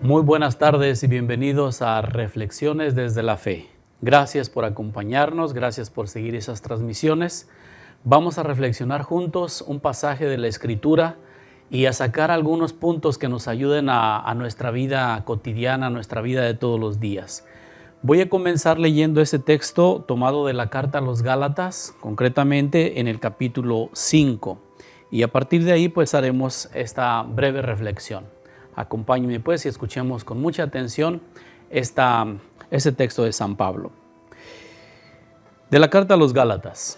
Muy buenas tardes y bienvenidos a Reflexiones desde la Fe. Gracias por acompañarnos, gracias por seguir esas transmisiones. Vamos a reflexionar juntos un pasaje de la Escritura y a sacar algunos puntos que nos ayuden a nuestra vida cotidiana, a nuestra vida de todos los días. Voy a comenzar leyendo ese texto tomado de la carta a los Gálatas, concretamente en el capítulo 5. Y a partir de ahí pues haremos esta breve reflexión. Acompáñenme pues y escuchemos con mucha atención este texto de San Pablo. De la carta a los Gálatas.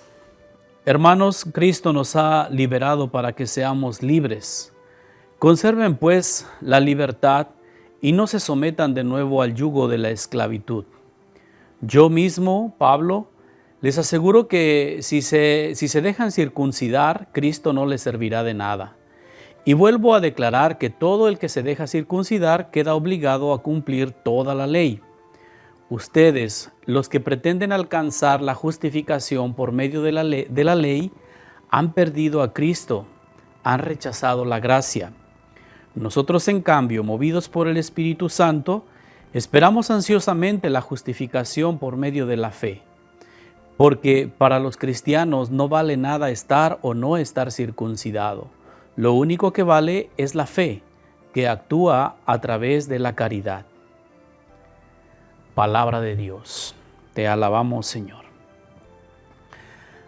Hermanos, Cristo nos ha liberado para que seamos libres. Conserven pues la libertad y no se sometan de nuevo al yugo de la esclavitud. Yo mismo, Pablo, les aseguro que si se dejan circuncidar, Cristo no les servirá de nada. Y vuelvo a declarar que todo el que se deja circuncidar queda obligado a cumplir toda la ley. Ustedes, los que pretenden alcanzar la justificación por medio de la ley, han perdido a Cristo, han rechazado la gracia. Nosotros, en cambio, movidos por el Espíritu Santo, esperamos ansiosamente la justificación por medio de la fe. Porque para los cristianos no vale nada estar o no estar circuncidado. Lo único que vale es la fe, que actúa a través de la caridad. Palabra de Dios. Te alabamos, Señor.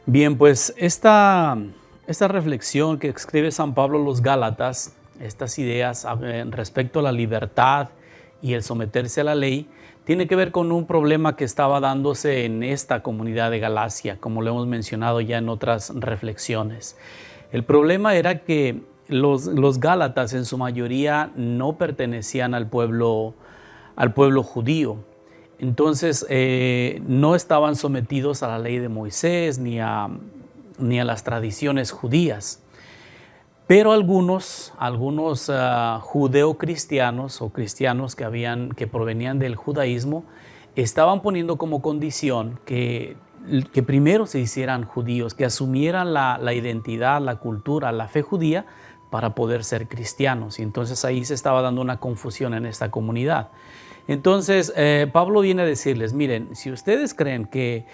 Bien, pues esta reflexión que escribe San Pablo a los Gálatas, estas ideas respecto a la libertad y el someterse a la ley, tiene que ver con un problema que estaba dándose en esta comunidad de Galacia, como lo hemos mencionado ya en otras reflexiones. El problema era que los Gálatas en su mayoría no pertenecían al pueblo judío. Entonces no estaban sometidos a la ley de Moisés ni a las tradiciones judías. Pero algunos judeocristianos o cristianos que provenían del judaísmo estaban poniendo como condición que primero se hicieran judíos, que asumieran la identidad, la cultura, la fe judía para poder ser cristianos. Y entonces ahí se estaba dando una confusión en esta comunidad. Entonces Pablo viene a decirles, miren, si ustedes creen que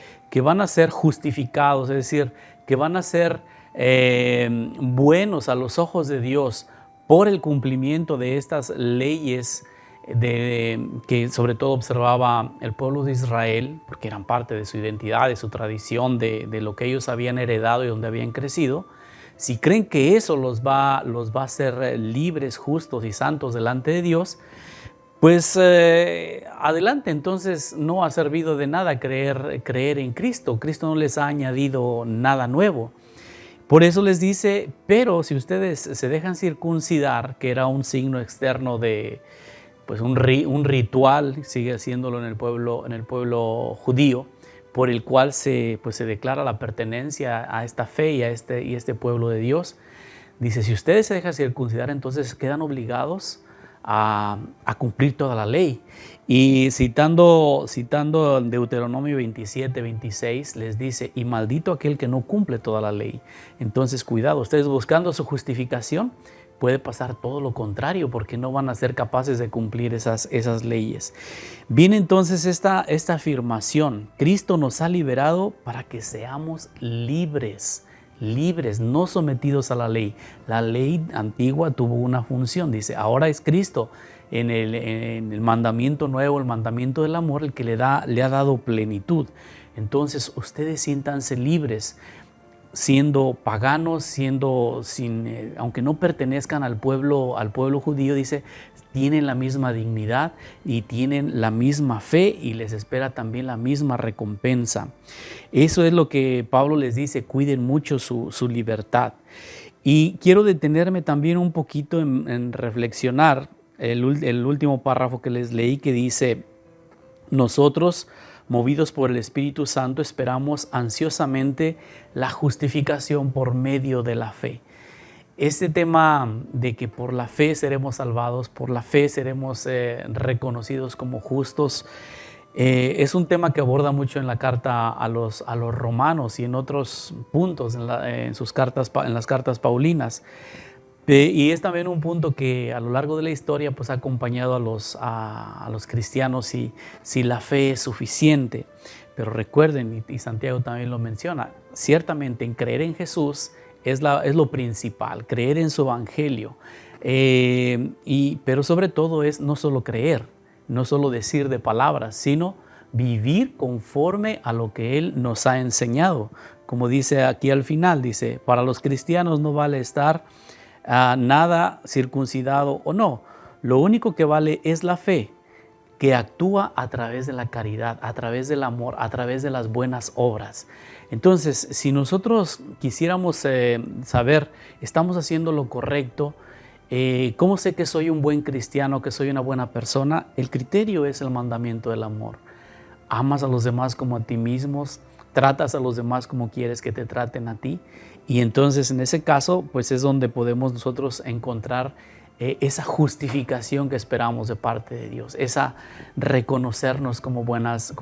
van a ser justificados, es decir, que van a ser buenos a los ojos de Dios por el cumplimiento de estas leyes que sobre todo observaba el pueblo de Israel, porque eran parte de su identidad, de su tradición, de lo que ellos habían heredado y donde habían crecido. Si creen que eso los va a hacer libres, justos y santos delante de Dios, pues adelante. Entonces no ha servido de nada creer en Cristo. Cristo no les ha añadido nada nuevo. Por eso les dice, pero si ustedes se dejan circuncidar, que era un signo externo de pues un ritual, sigue haciéndolo en el pueblo judío, por el cual se declara la pertenencia a esta fe y a este pueblo de Dios. Dice, si ustedes se dejan circuncidar, entonces quedan obligados a cumplir toda la ley. Y citando Deuteronomio 27, 26, les dice, y maldito aquel que no cumple toda la ley. Entonces, cuidado, ustedes buscando su justificación, puede pasar todo lo contrario, porque no van a ser capaces de cumplir esas leyes. Viene entonces esta afirmación, Cristo nos ha liberado para que seamos libres, no sometidos a la ley. La ley antigua tuvo una función, dice, ahora es Cristo en el mandamiento nuevo, el mandamiento del amor, el que le ha dado plenitud. Entonces ustedes siéntanse libres, siendo paganos, aunque no pertenezcan al pueblo judío, dice, tienen la misma dignidad y tienen la misma fe y les espera también la misma recompensa. Eso es lo que Pablo les dice, cuiden mucho su libertad. Y quiero detenerme también un poquito en reflexionar el último párrafo que les leí, que dice, nosotros, movidos por el Espíritu Santo, esperamos ansiosamente la justificación por medio de la fe. Este tema de que por la fe seremos salvados, por la fe seremos reconocidos como justos, es un tema que aborda mucho en la carta a los romanos y en otros puntos en las cartas paulinas. Y es también un punto que a lo largo de la historia pues, ha acompañado a los cristianos si la fe es suficiente. Pero recuerden, y Santiago también lo menciona, ciertamente en creer en Jesús es lo principal, creer en su evangelio. Pero sobre todo es no solo creer, no solo decir de palabras, sino vivir conforme a lo que Él nos ha enseñado. Como dice aquí al final, dice, para los cristianos no vale estar nada circuncidado o no. Lo único que vale es la fe, que actúa a través de la caridad, a través del amor, a través de las buenas obras. Entonces, si nosotros quisiéramos saber, ¿estamos haciendo lo correcto? ¿Cómo sé que soy un buen cristiano, que soy una buena persona? El criterio es el mandamiento del amor. Amas a los demás como a ti mismos, tratas a los demás como quieres que te traten a ti. Y entonces en ese caso, pues es donde podemos nosotros encontrar esa justificación que esperamos de parte de Dios, esa reconocernos como buenas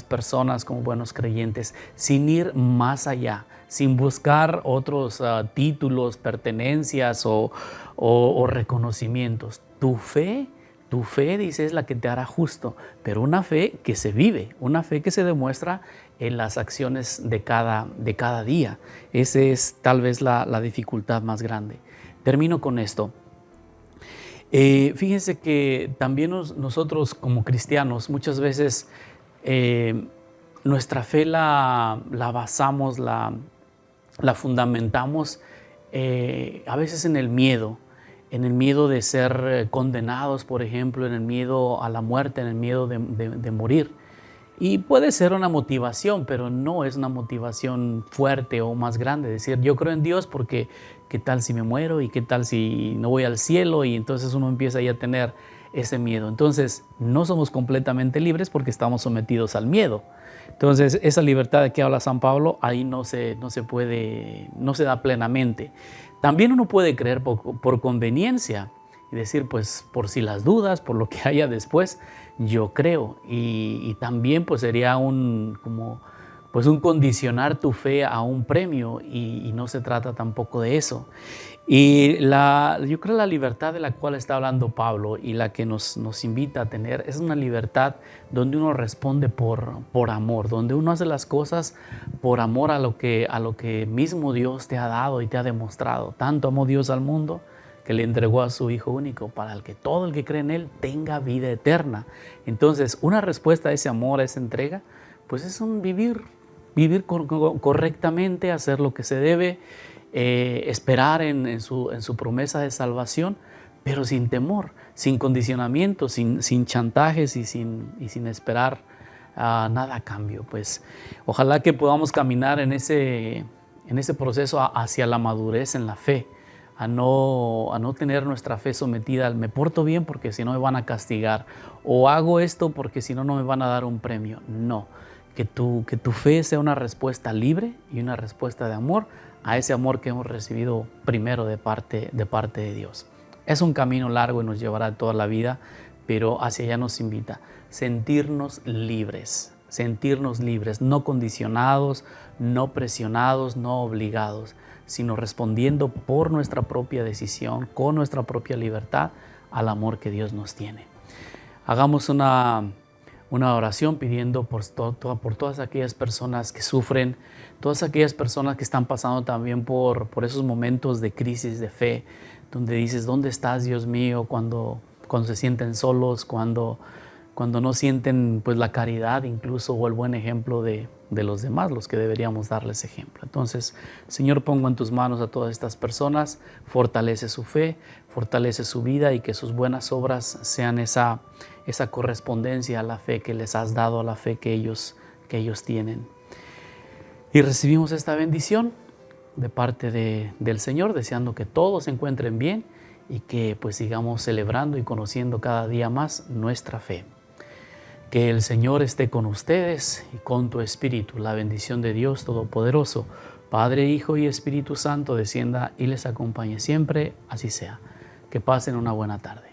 personas, como buenos creyentes, sin ir más allá, sin buscar otros títulos, pertenencias o reconocimientos. Tu fe, dice, es la que te hará justo, pero una fe que se vive, una fe que se demuestra en las acciones de cada día. Esa es tal vez la dificultad más grande. Termino con esto. Fíjense que también nosotros como cristianos muchas veces nuestra fe la basamos, la fundamentamos a veces en el miedo de ser condenados, por ejemplo, en el miedo a la muerte, en el miedo de morir. Y puede ser una motivación, pero no es una motivación fuerte o más grande. Decir, yo creo en Dios porque ¿qué tal si me muero? ¿Y qué tal si no voy al cielo? Y entonces uno empieza ya a tener ese miedo. Entonces no somos completamente libres porque estamos sometidos al miedo. Entonces esa libertad de que habla San Pablo ahí no se da plenamente. También uno puede creer por conveniencia y decir, pues por si las dudas, por lo que haya después, yo creo. Y también pues sería un condicionar tu fe a un premio y no se trata tampoco de eso. Y yo creo la libertad de la cual está hablando Pablo y la que nos invita a tener es una libertad donde uno responde por amor, donde uno hace las cosas por amor a lo que mismo Dios te ha dado y te ha demostrado. Tanto amó Dios al mundo que le entregó a su Hijo único para que todo el que cree en Él tenga vida eterna. Entonces, una respuesta a ese amor, a esa entrega, pues es un vivir correctamente, hacer lo que se debe, esperar en su promesa de salvación, pero sin temor, sin condicionamiento, sin chantajes y sin esperar nada a cambio. Pues ojalá que podamos caminar en ese proceso hacia la madurez en la fe, a no tener nuestra fe sometida al me porto bien porque si no me van a castigar, o hago esto porque si no, no me van a dar un premio. No, que tu fe sea una respuesta libre y una respuesta de amor a ese amor que hemos recibido primero de parte de Dios. Es un camino largo y nos llevará toda la vida, pero hacia allá nos invita. Sentirnos libres, no condicionados, no presionados, no obligados, sino respondiendo por nuestra propia decisión, con nuestra propia libertad, al amor que Dios nos tiene. Hagamos una oración pidiendo por todas aquellas personas que sufren, todas aquellas personas que están pasando también por esos momentos de crisis de fe, donde dices, ¿dónde estás, Dios mío? Cuando se sienten solos, cuando no sienten pues la caridad incluso o el buen ejemplo de los demás, los que deberíamos darles ejemplo. Entonces, Señor, pongo en tus manos a todas estas personas, fortalece su fe, fortalece su vida y que sus buenas obras sean esa correspondencia a la fe que les has dado, a la fe que ellos tienen. Y recibimos esta bendición de parte del Señor, deseando que todos se encuentren bien y que pues sigamos celebrando y conociendo cada día más nuestra fe. Que el Señor esté con ustedes y con tu espíritu. La bendición de Dios Todopoderoso, Padre, Hijo y Espíritu Santo, descienda y les acompañe siempre. Así sea. Que pasen una buena tarde.